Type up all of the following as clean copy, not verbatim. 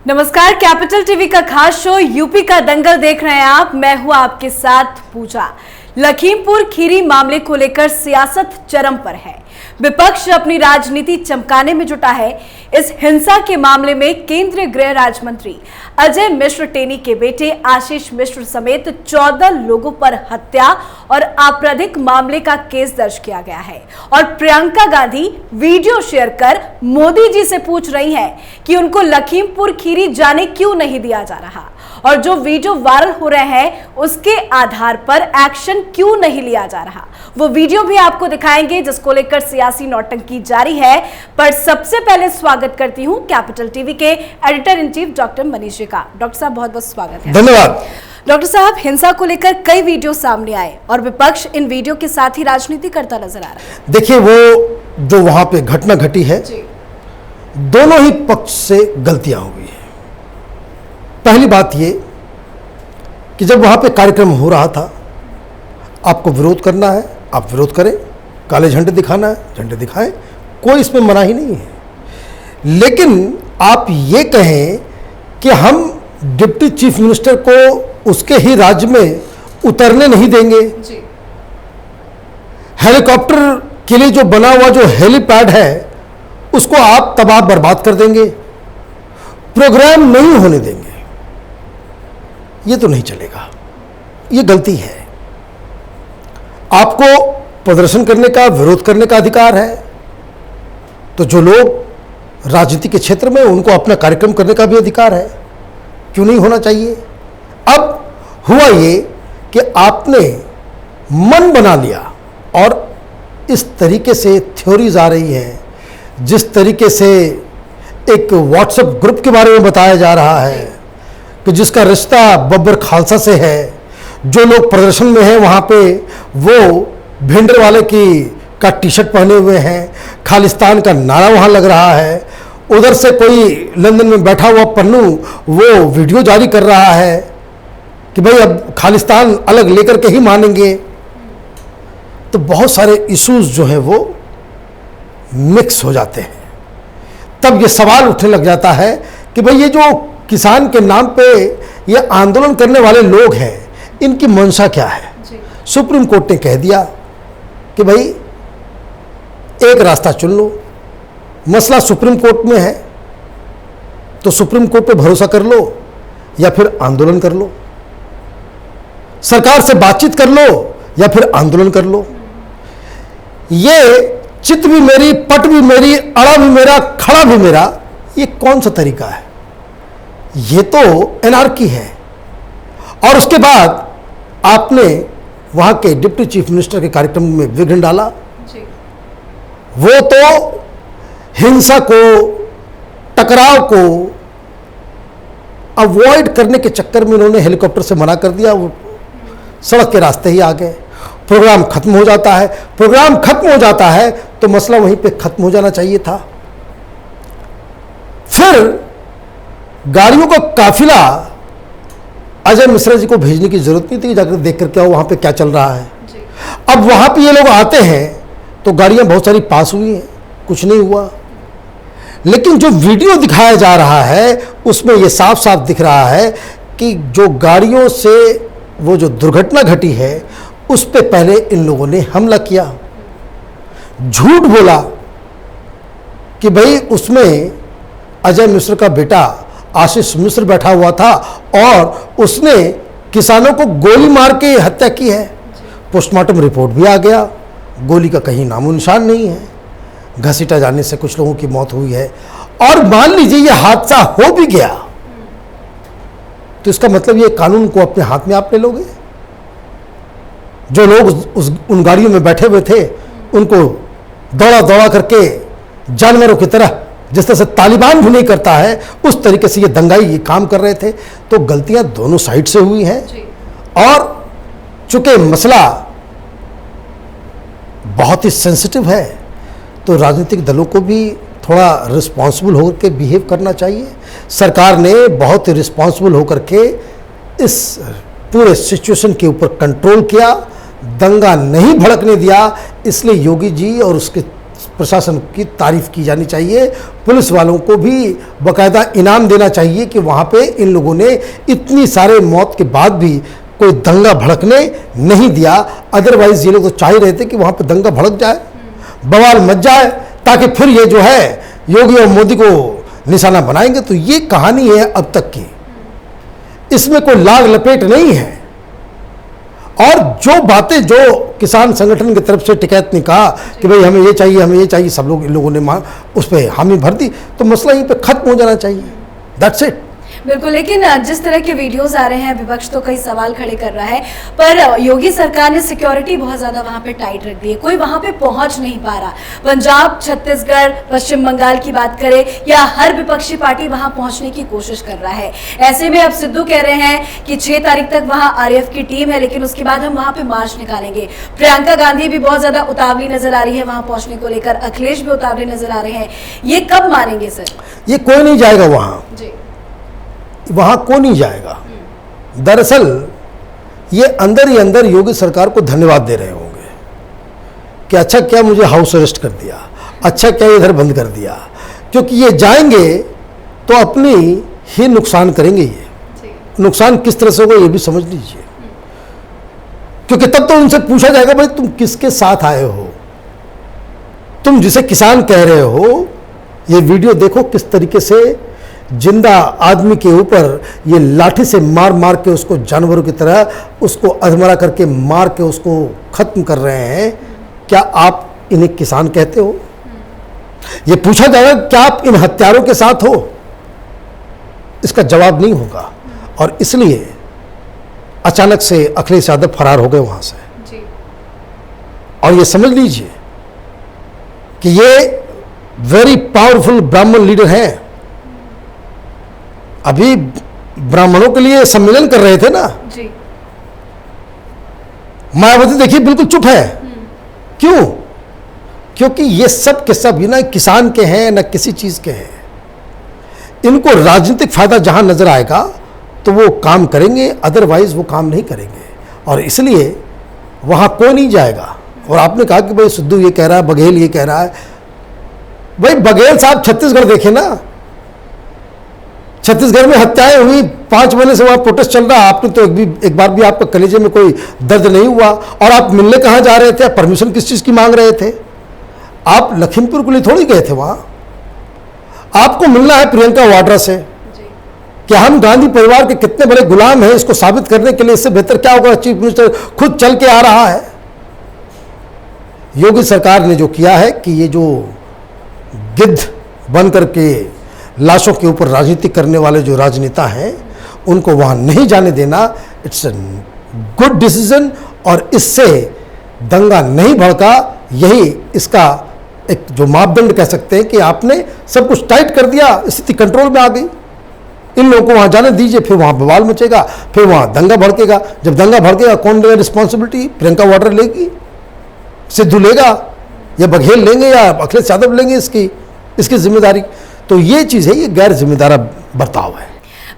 नमस्कार, capital TV का खास शो यूपी का दंगल देख रहे हैं आप। मैं हूं आपके साथ पूजा। लखीमपुर खीरी मामले को लेकर सियासत चरम पर है। विपक्ष अपनी राजनीति चमकाने में जुटा है। इस हिंसा के मामले में केंद्रीय गृह राज्य मंत्री अजय मिश्र टेनी के बेटे आशीष मिश्र समेत 14 लोगों पर हत्या और आपराधिक मामले का केस दर्ज किया गया है। और प्रियंका गांधी वीडियो शेयर कर मोदी जी से पूछ रही हैं कि उनको लखीमपुर खीरी जाने क्यों नहीं दिया जा रहा, और जो वीडियो वायरल हो रहे हैं उसके आधार पर एक्शन क्यों नहीं लिया जा रहा। वो वीडियो भी आपको दिखाएंगे जिसको लेकर सियासी नौटंकी जारी है। पर सबसे पहले स्वागत करती हूं कैपिटल टीवी के editor in chief doctor Manish ji का। डॉक्टर साहब, बहुत बहुत स्वागत है। धन्यवाद। डॉक्टर साहब, हिंसा को लेकर कई वीडियो सामने आए और विपक्ष इन वीडियो के साथ ही राजनीति करता नजर आ रहा है। देखिए, वो जो वहां पे घटना घटी है, दोनों ही पक्ष से गलतियां हुई है। पहली बात ये कि जब वहां पे कार्यक्रम हो रहा था, आपको विरोध करना है आप विरोध करें, काले झंडे दिखाना है झंडे दिखाएं, कोई इसमें मनाही नहीं है। लेकिन आप ये कहें कि हम डिप्टी चीफ मिनिस्टर को उसके ही राज्य में उतरने नहीं देंगे, हेलीकॉप्टर के लिए जो बना हुआ जो हेलीपैड है उसको आप तबाह बर्बाद कर देंगे, प्रोग्राम नहीं होने देंगे, ये तो नहीं चलेगा। ये गलती है। आपको प्रदर्शन करने का, विरोध करने का अधिकार है, तो जो लोग राजनीति के क्षेत्र में, उनको अपना कार्यक्रम करने का भी अधिकार है, क्यों नहीं होना चाहिए। अब हुआ ये कि आपने मन बना लिया और इस तरीके से थ्योरीज आ रही है, जिस तरीके से एक व्हाट्सएप ग्रुप के बारे में बताया जा रहा है कि जिसका रिश्ता बब्बर खालसा से है। जो लोग प्रदर्शन में हैं वहाँ पे वो भिंडर वाले का टी शर्ट पहने हुए हैं, खालिस्तान का नारा वहाँ लग रहा है। उधर से कोई लंदन में बैठा हुआ पन्नू वो वीडियो जारी कर रहा है कि भाई अब खालिस्तान अलग लेकर के ही मानेंगे। तो बहुत सारे इश्यूज जो हैं वो मिक्स हो जाते हैं। तब ये सवाल उठने लग जाता है कि भाई ये जो किसान के नाम पे ये आंदोलन करने वाले लोग हैं, इनकी मंशा क्या है। सुप्रीम कोर्ट ने कह दिया कि भाई एक रास्ता चुन लो, मसला सुप्रीम कोर्ट में है तो सुप्रीम कोर्ट पे भरोसा कर लो या फिर आंदोलन कर लो, सरकार से बातचीत कर लो या फिर आंदोलन कर लो। ये चित भी मेरी, पट भी मेरी, अड़ा भी मेरा, खड़ा भी मेरा, ये कौन सा तरीका है। ये तो एनार्की है। और उसके बाद आपने वहां के डिप्टी चीफ मिनिस्टर के कार्यक्रम में विघ्न डाला। वो तो हिंसा को, टकराव को अवॉइड करने के चक्कर में उन्होंने हेलीकॉप्टर से मना कर दिया, वो सड़क के रास्ते ही आ गए। प्रोग्राम खत्म हो जाता है। प्रोग्राम खत्म हो जाता है तो मसला वहीं पे खत्म हो जाना चाहिए था। फिर गाड़ियों का काफिला अजय मिश्रा जी को भेजने की जरूरत नहीं थी, जाकर देख कर क्या वहां पे क्या चल रहा है। अब वहां पे ये लोग आते हैं तो गाड़ियां बहुत सारी पास हुई हैं, कुछ नहीं हुआ। लेकिन जो वीडियो दिखाया जा रहा है उसमें ये साफ साफ दिख रहा है कि जो गाड़ियों से वो जो दुर्घटना घटी है उस पे पहले इन लोगों ने हमला किया, झूठ बोला कि भाई उसमें अजय मिश्र का बेटा आशीष मिश्र बैठा हुआ था और उसने किसानों को गोली मार के हत्या की है। पोस्टमार्टम रिपोर्ट भी आ गया, गोली का कहीं नामो निशान नहीं है, घसीटा जाने से कुछ लोगों की मौत हुई है। और मान लीजिए ये हादसा हो भी गया तो इसका मतलब ये कानून को अपने हाथ में आप ले लोगे। जो लोग उन गाड़ियों में बैठे हुए थे उनको दौड़ा दौड़ा करके जानवरों की तरह, जिस तरह से तालिबान भी नहीं करता है, उस तरीके से ये दंगाई ये काम कर रहे थे। तो गलतियां दोनों साइड से हुई हैं। और चूंकि मसला बहुत ही सेंसिटिव है तो राजनीतिक दलों को भी थोड़ा रिस्पॉन्सिबल होकर बिहेव करना चाहिए। सरकार ने बहुत ही रिस्पॉन्सिबल होकर के इस पूरे सिचुएशन के ऊपर कंट्रोल किया, दंगा नहीं भड़कने दिया। इसलिए योगी जी और उसके प्रशासन की तारीफ की जानी चाहिए। पुलिस वालों को भी बाकायदा इनाम देना चाहिए कि वहाँ पे इन लोगों ने इतनी सारे मौत के बाद भी कोई दंगा भड़कने नहीं दिया। अदरवाइज ये लोग तो चाह ही रहे थे कि वहाँ पे दंगा भड़क जाए, बवाल मच जाए, ताकि फिर ये जो है योगी और मोदी को निशाना बनाएंगे। तो ये कहानी है अब तक की, इसमें कोई लाग लपेट नहीं है। और जो बातें जो किसान संगठन की तरफ से टिकैत ने कहा कि भाई हमें ये चाहिए, हमें ये चाहिए, सब लोग इन लोगों ने उस पर हामी भर दी, तो मसला यहीं पे खत्म हो जाना चाहिए। That's it. बिल्कुल, लेकिन जिस तरह के वीडियोस आ रहे हैं, विपक्ष तो कई सवाल खड़े कर रहा है, पर योगी सरकार ने सिक्योरिटी बहुत ज्यादा वहां पे टाइट रख दी है, कोई वहां पे पहुंच नहीं पा रहा। पंजाब, छत्तीसगढ़, पश्चिम बंगाल की बात करें या हर विपक्षी पार्टी वहां पहुंचने की कोशिश कर रहा है। ऐसे में अब सिद्धू कह रहे हैं कि 6 तारीख तक वहां आरएएफ की टीम है, लेकिन उसके बाद हम वहां पे मार्च निकालेंगे। प्रियंका गांधी भी बहुत ज्यादा उतावली नजर आ रही है वहां पहुंचने को लेकर, अखिलेश भी उतावले नजर आ रहे हैं। ये कब मानेंगे सर? ये कोई नहीं जाएगा वहां जी, वहां कौन नहीं जाएगा। दरअसल ये अंदर ही अंदर योगी सरकार को धन्यवाद दे रहे होंगे कि अच्छा क्या मुझे हाउस अरेस्ट कर दिया, अच्छा क्या इधर बंद कर दिया, क्योंकि ये जाएंगे तो अपनी ही नुकसान करेंगे। ये नुकसान किस तरह से होगा ये भी समझ लीजिए, क्योंकि तब तो उनसे पूछा जाएगा भाई तुम किसके साथ आए हो, तुम जिसे किसान कह रहे हो। ये वीडियो देखो किस तरीके से जिंदा आदमी के ऊपर ये लाठी से मार मार के उसको जानवरों की तरह उसको अधमरा करके मार के उसको खत्म कर रहे हैं। क्या आप इन्हें किसान कहते हो? ये पूछा जाएगा क्या आप इन हत्यारों के साथ हो? इसका जवाब नहीं होगा। और इसलिए अचानक से अखिलेश यादव फरार हो गए वहां से जी। और ये समझ लीजिए कि ये वेरी पावरफुल ब्राह्मण लीडर हैं। अभी ब्राह्मणों के लिए सम्मेलन कर रहे थे ना जी। मायावती देखिए बिल्कुल चुप है। क्यों? क्योंकि ये सब के सब ना किसान के हैं ना किसी चीज के हैं। इनको राजनीतिक फायदा जहां नजर आएगा तो वो काम करेंगे, अदरवाइज वो काम नहीं करेंगे। और इसलिए वहां कोई नहीं जाएगा। और आपने कहा कि भाई सिद्धू ये कह रहा है, बघेल ये कह रहा है। भाई बघेल साहब छत्तीसगढ़ देखे ना, छत्तीसगढ़ में हत्याएं हुई, 5 महीने से वहां प्रोटेस्ट चल रहा है। आपने तो एक बार भी आपका कलेजे में कोई दर्द नहीं हुआ। और आप मिलने कहां जा रहे थे? परमिशन किस चीज की मांग रहे थे? आप लखीमपुर के लिए थोड़ी गए थे वहां। आपको मिलना है प्रियंका वाड्रा से कि हम गांधी परिवार के कितने बड़े गुलाम हैं, इसको साबित करने के लिए इससे बेहतर क्या होगा? चीफ मिनिस्टर खुद चल के आ रहा है। योगी सरकार ने जो किया है कि ये जो गिद्ध बन करके लाशों के ऊपर राजनीति करने वाले जो राजनेता हैं उनको वहां नहीं जाने देना, इट्स अ गुड डिसीजन। और इससे दंगा नहीं भड़का, यही इसका एक जो मापदंड कह सकते हैं कि आपने सब कुछ टाइट कर दिया, स्थिति कंट्रोल में आ गई। इन लोगों को वहां जाने दीजिए, फिर वहां बवाल मचेगा, फिर वहां दंगा भड़केगा। जब दंगा भड़केगा कौन लेगा रिस्पॉन्सिबिलिटी? प्रियंका वाड्रा लेगी, सिद्धू लेगा, या बघेल लेंगे, या अखिलेश यादव लेंगे इसकी जिम्मेदारी? तो ये चीज है, ये गैर जिम्मेदार बर्ताव है।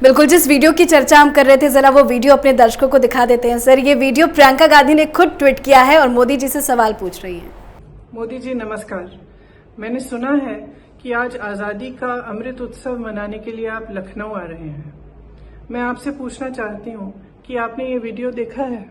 बिल्कुल, जिस वीडियो की चर्चा हम कर रहे थे, जरा वो वीडियो अपने दर्शकों को दिखा देते हैं सर। ये वीडियो प्रियंका गांधी ने खुद ट्वीट किया है और मोदी जी से सवाल पूछ रही हैं। मोदी जी नमस्कार। मैंने सुना है कि आज आजादी का अमृत उत्सव मनाने के लिए आप लखनऊ आ रहे हैं। मैं आपसे पूछना चाहती हूँ कि आपने ये वीडियो देखा है?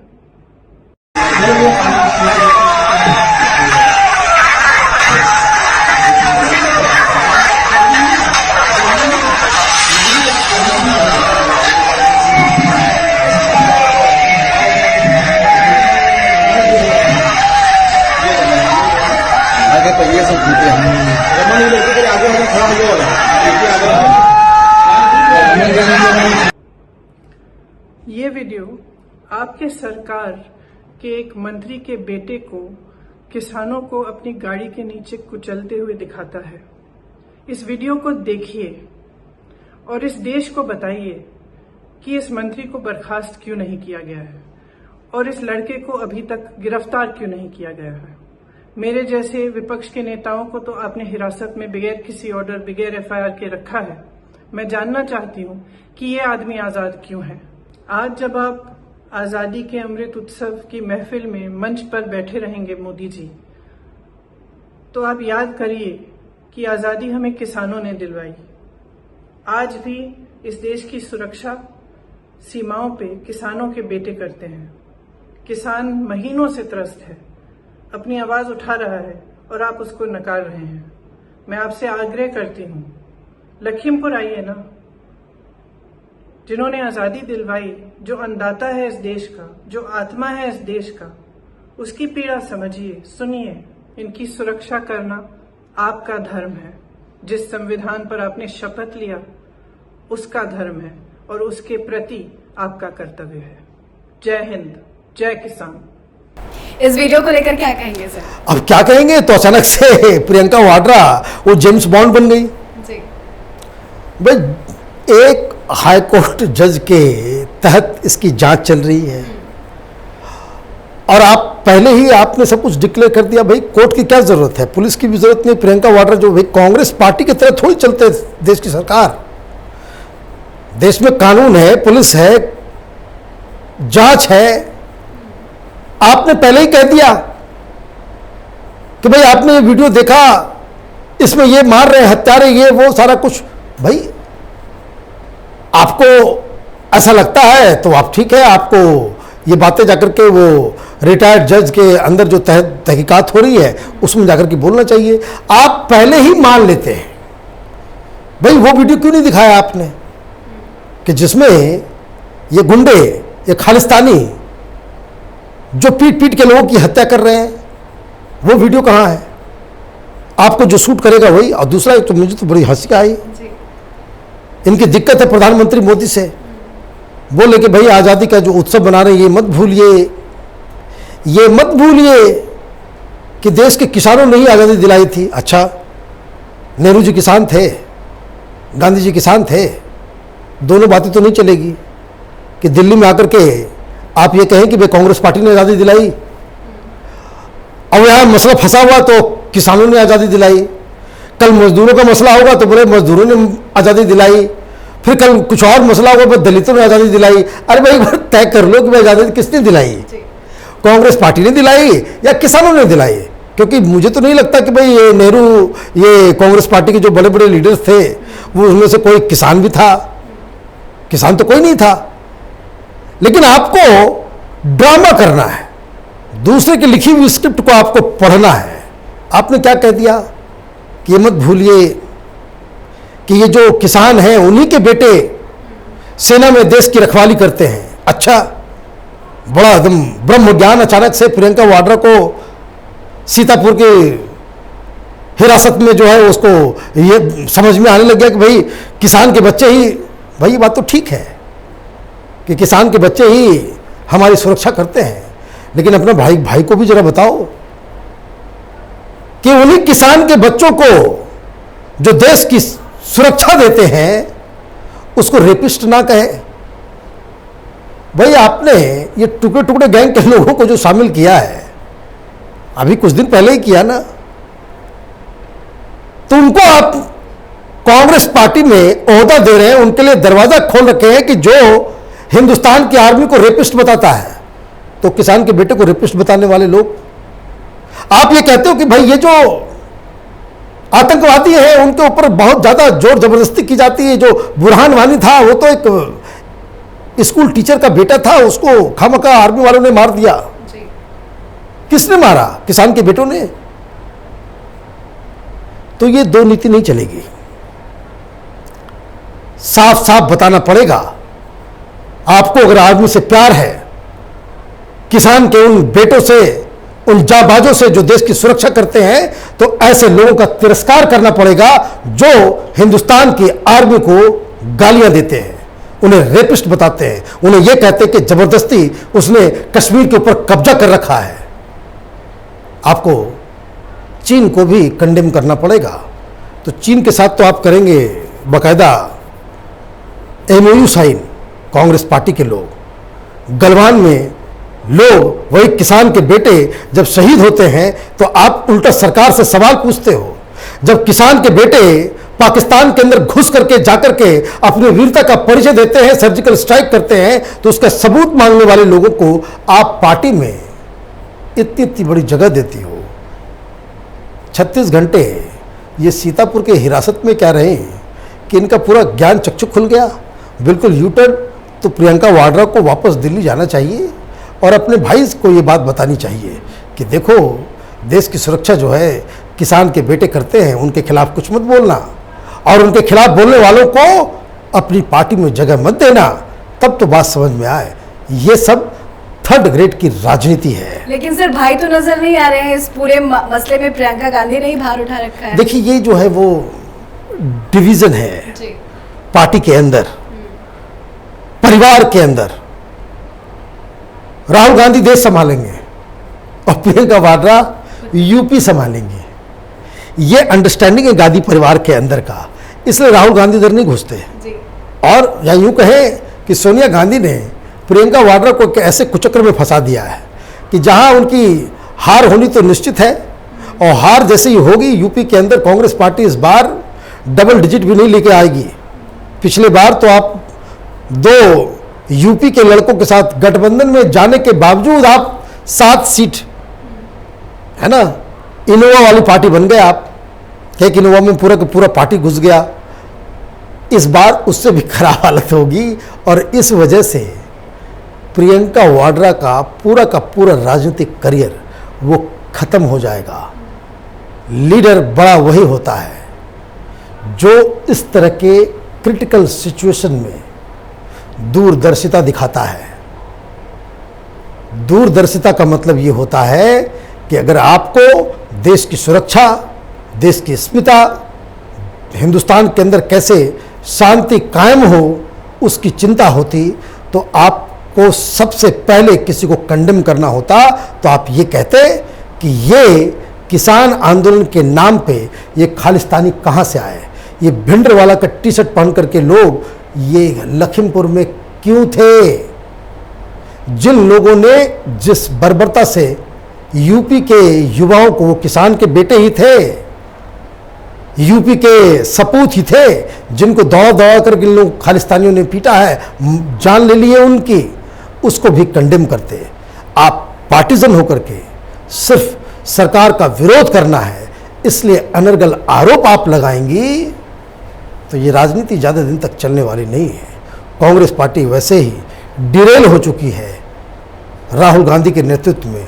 ये वीडियो आपके सरकार के एक मंत्री के बेटे को किसानों को अपनी गाड़ी के नीचे कुचलते हुए दिखाता है। इस वीडियो को देखिए और इस देश को बताइए कि इस मंत्री को बर्खास्त क्यों नहीं किया गया है और इस लड़के को अभी तक गिरफ्तार क्यों नहीं किया गया है। मेरे जैसे विपक्ष के नेताओं को तो आपने हिरासत में बगैर किसी ऑर्डर, बगैर एफआईआर के रखा है। मैं जानना चाहती हूँ कि ये आदमी आजाद क्यों है। आज जब आप आजादी के अमृत उत्सव की महफिल में मंच पर बैठे रहेंगे मोदी जी, तो आप याद करिए कि आजादी हमें किसानों ने दिलवाई। आज भी इस देश की सुरक्षा सीमाओं पे किसानों के बेटे करते हैं। किसान महीनों से त्रस्त है, अपनी आवाज उठा रहा है और आप उसको नकार रहे हैं। मैं आपसे आग्रह करती हूँ, लखीमपुर आइए ना। जिन्होंने आजादी दिलवाई, जो अन्नदाता है इस देश का, जो आत्मा है इस देश का, उसकी पीड़ा समझिए, सुनिए। इनकी सुरक्षा करना आपका धर्म है। जिस संविधान पर आपने शपथ लिया उसका धर्म है और उसके प्रति आपका कर्तव्य है। जय हिंद, जय किसान। इस वीडियो को लेकर क्या कहेंगे सर? अब क्या कहेंगे, तो अचानक से प्रियंका वाड्रा वो जेम्स बॉन्ड बन गई। जी। भाई एक हाईकोर्ट जज के तहत इसकी जांच चल रही है और आप पहले ही आपने सब कुछ डिक्लेयर कर दिया। भाई कोर्ट की क्या जरूरत है, पुलिस की भी जरूरत नहीं। प्रियंका वाड्रा जो भाई कांग्रेस पार्टी की तरह थोड़ी चलते देश की सरकार। देश में कानून है, पुलिस है, जांच है। आपने पहले ही कह दिया कि भाई आपने ये वीडियो देखा, इसमें ये मार रहे हैं हत्यारे, ये वो सारा कुछ। भाई आपको ऐसा लगता है तो आप ठीक है, आपको ये बातें जाकर के वो रिटायर्ड जज के अंदर जो तहकीकात हो रही है उसमें जाकर के बोलना चाहिए। आप पहले ही मान लेते हैं। भाई वो वीडियो क्यों नहीं दिखाया आपने कि जिसमें ये गुंडे, ये खालिस्तानी जो पीट पीट के लोगों की हत्या कर रहे हैं, वो वीडियो कहाँ है? आपको जो सूट करेगा वही। और दूसरा तो मुझे तो बड़ी हंसी आई, इनकी दिक्कत है प्रधानमंत्री मोदी से। बोले कि भाई आज़ादी का जो उत्सव बना रहे हैं, ये मत भूलिए, ये मत भूलिए कि देश के किसानों ने ही आज़ादी दिलाई थी। अच्छा, नेहरू जी किसान थे, गांधी जी किसान थे, दोनों बातें तो नहीं चलेगी कि दिल्ली में आकर के आप ये कहें कि भाई कांग्रेस पार्टी ने आज़ादी दिलाई और यहाँ मसला फंसा हुआ तो किसानों ने आज़ादी दिलाई। कल मजदूरों का मसला होगा तो बोले मजदूरों ने आज़ादी दिलाई, फिर कल कुछ और मसला होगा तो दलितों ने आज़ादी दिलाई। अरे भाई तय कर लो कि भाई आज़ादी किसने दिलाई, कांग्रेस पार्टी ने दिलाई या किसानों ने दिलाई? क्योंकि मुझे तो नहीं लगता कि भाई ये नेहरू, ये कांग्रेस पार्टी के जो बड़े बड़े लीडर्स थे वो उनमें से कोई किसान भी था। किसान तो कोई नहीं था। लेकिन आपको ड्रामा करना है, दूसरे की लिखी हुई स्क्रिप्ट को आपको पढ़ना है। आपने क्या कह दिया कि ये मत भूलिए कि ये जो किसान हैं उन्हीं के बेटे सेना में देश की रखवाली करते हैं। अच्छा, बड़ा एकदम ब्रह्म ज्ञान अचानक से प्रियंका वाड्रा को सीतापुर की हिरासत में जो है उसको ये समझ में आने लग गया कि भाई किसान के बच्चे ही, भाई ये बात तो ठीक है कि किसान के बच्चे ही हमारी सुरक्षा करते हैं, लेकिन अपना भाई को भी जरा बताओ कि उन्हीं किसान के बच्चों को जो देश की सुरक्षा देते हैं उसको रेपिस्ट ना कहे। भाई आपने ये टुकड़े टुकड़े गैंग के लोगों को जो शामिल किया है, अभी कुछ दिन पहले ही किया ना, तो उनको आप कांग्रेस पार्टी में ओहदा दे रहे हैं, उनके लिए दरवाजा खोल रखे हैं कि जो हिंदुस्तान की आर्मी को रेपिस्ट बताता है तो किसान के बेटे को रेपिस्ट बताने वाले लोग। आप ये कहते हो कि भाई ये जो आतंकवादी हैं उनके ऊपर बहुत ज्यादा जोर जबरदस्ती की जाती है। जो बुरहान वानी था वो तो एक स्कूल टीचर का बेटा था, उसको खामखा आर्मी वालों ने मार दिया। किसने मारा? किसान के बेटों ने। तो ये दो नीति नहीं चलेगी, साफ साफ बताना पड़ेगा। आपको अगर आदमी से प्यार है, किसान के उन बेटों से, उन जाबाजों से जो देश की सुरक्षा करते हैं, तो ऐसे लोगों का तिरस्कार करना पड़ेगा जो हिंदुस्तान की आर्मी को गालियां देते हैं, उन्हें रेपिस्ट बताते हैं, उन्हें यह कहते हैं कि जबरदस्ती उसने कश्मीर के ऊपर कब्जा कर रखा है। आपको चीन को भी कंडेम करना पड़ेगा। तो चीन के साथ तो आप करेंगे बाकायदा एमओयू साइन, कांग्रेस पार्टी के लोग। गलवान में लोग, वही किसान के बेटे जब शहीद होते हैं तो आप उल्टा सरकार से सवाल पूछते हो। जब किसान के बेटे पाकिस्तान के अंदर घुस करके जाकर के अपनी वीरता का परिचय देते हैं, सर्जिकल स्ट्राइक करते हैं, तो उसका सबूत मांगने वाले लोगों को आप पार्टी में इतनी इतनी बड़ी जगह देती हो। 36 घंटे ये सीतापुर के हिरासत में क्या रहे कि इनका पूरा ज्ञान चक्षु खुल गया, बिल्कुल यूटर्न। तो प्रियंका वाड्रा को वापस दिल्ली जाना चाहिए और अपने भाई को ये बात बतानी चाहिए कि देखो, देश की सुरक्षा जो है किसान के बेटे करते हैं, उनके खिलाफ कुछ मत बोलना और उनके खिलाफ बोलने वालों को अपनी पार्टी में जगह मत देना, तब तो बात समझ में आए। ये सब थर्ड ग्रेड की राजनीति है। लेकिन सर भाई तो नजर नहीं आ रहे हैं इस पूरे मसले में, प्रियंका गांधी ने ही भार उठा रखा है। देखिए, ये जो है वो डिवीजन है जी। पार्टी के अंदर, परिवार के अंदर। राहुल गांधी देश संभालेंगे और प्रियंका वाड्रा यूपी संभालेंगे। ये अंडरस्टैंडिंग है गांधी परिवार के अंदर का, इसलिए राहुल गांधी इधर नहीं घुसते। जी। और या यूं कहें कि सोनिया गांधी ने प्रियंका वाड्रा को ऐसे कुचक्र में फंसा दिया है कि जहां उनकी हार होनी तो निश्चित है, और हार जैसे ही होगी यूपी के अंदर कांग्रेस पार्टी इस बार डबल डिजिट भी नहीं लेके आएगी। पिछले बार तो आप 2 यूपी के लड़कों के साथ गठबंधन में जाने के बावजूद आप 7 सीट, है ना, इनोवा वाली पार्टी बन गए आप। एक इनोवा में पूरा का पूरा पार्टी घुस गया। इस बार उससे भी खराब हालत होगी और इस वजह से प्रियंका वाड्रा का पूरा राजनीतिक करियर वो खत्म हो जाएगा। लीडर बड़ा वही होता है जो इस तरह के क्रिटिकल सिचुएशन में दूरदर्शिता दिखाता है। दूरदर्शिता का मतलब ये होता है कि अगर आपको देश की सुरक्षा, देश की अस्मिता, हिंदुस्तान के अंदर कैसे शांति कायम हो, उसकी चिंता होती, तो आपको सबसे पहले किसी को कंडेम करना होता तो आप ये कहते कि ये किसान आंदोलन के नाम पे ये खालिस्तानी कहाँ से आए, ये भिंडरवाला का टी शर्ट पहन करके लोग ये लखीमपुर में क्यों थे। जिन लोगों ने जिस बर्बरता से यूपी के युवाओं को, वो किसान के बेटे ही थे, यूपी के सपूत ही थे, जिनको दौड़ा दौड़ा कर इन लोग खालिस्तानियों ने पीटा है, जान ले लिए उनकी, उसको भी कंडेम करते। आप पार्टीजन होकर के सिर्फ सरकार का विरोध करना है, इसलिए अनर्गल आरोप आप लगाएंगी, तो ये राजनीति ज़्यादा दिन तक चलने वाली नहीं है। कांग्रेस पार्टी वैसे ही डिरेल हो चुकी है। राहुल गांधी के नेतृत्व में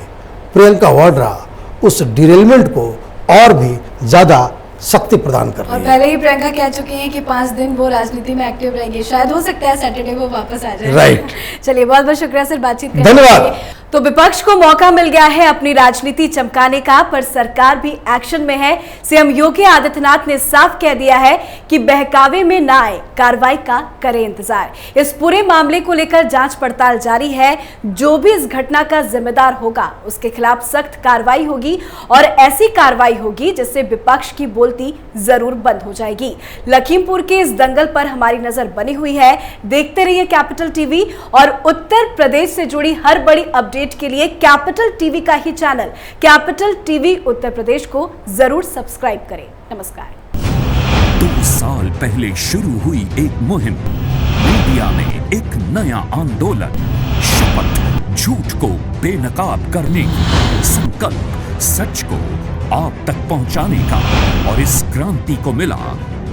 प्रियंका वाड्रा उस डिरेलमेंट को और भी ज़्यादा शक्ति प्रदान कर रही और है। पहले ही प्रियंका कह चुकी हैं कि 5 दिन वो राजनीति में एक्टिव रहेंगे, शायद हो सकता है सैटरडे को वापस आ जाए। राइट। चलिए, बहुत बहुत शुक्रिया सर बातचीत करने धन्यवाद। के लिए। तो विपक्ष को मौका मिल गया है अपनी राजनीति चमकाने का, पर सरकार भी एक्शन में है। सीएम योगी आदित्यनाथ ने साफ कह दिया है कि बहकावे में ना आए, कार्रवाई का करें इंतजार। इस पूरे मामले को लेकर जांच पड़ताल जारी है। जो भी इस घटना का जिम्मेदार होगा उसके खिलाफ सख्त कार्रवाई होगी और ऐसी कार्रवाई होगी जिससे विपक्ष की बोलती जरूर बंद हो जाएगी। लखीमपुर के इस दंगल पर हमारी नजर बनी हुई है। देखते रहिए कैपिटल टीवी और उत्तर प्रदेश से जुड़ी हर बड़ी अपडेट के लिए कैपिटल टीवी का ही channel capital TV Uttar Pradesh को जरूर सब्सक्राइब करें। नमस्कार। 2 साल पहले शुरू हुई एक मुहिम, मीडिया में एक नया आंदोलन, शपथ झूठ को बेनकाब करने की, संकल्प सच को आप तक पहुंचाने का, और इस क्रांति को मिला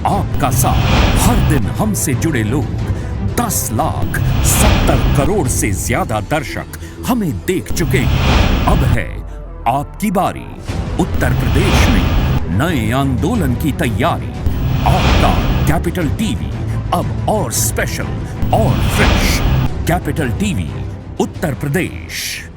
आपका साथ। हर दिन हमसे जुड़े लोग, 10,70 करोड़ से ज्यादा दर्शक हमें देख चुके हैं। अब है आपकी बारी। उत्तर प्रदेश में नए आंदोलन की तैयारी। आपका कैपिटल टीवी अब और स्पेशल और fresh. Capital TV Uttar Pradesh.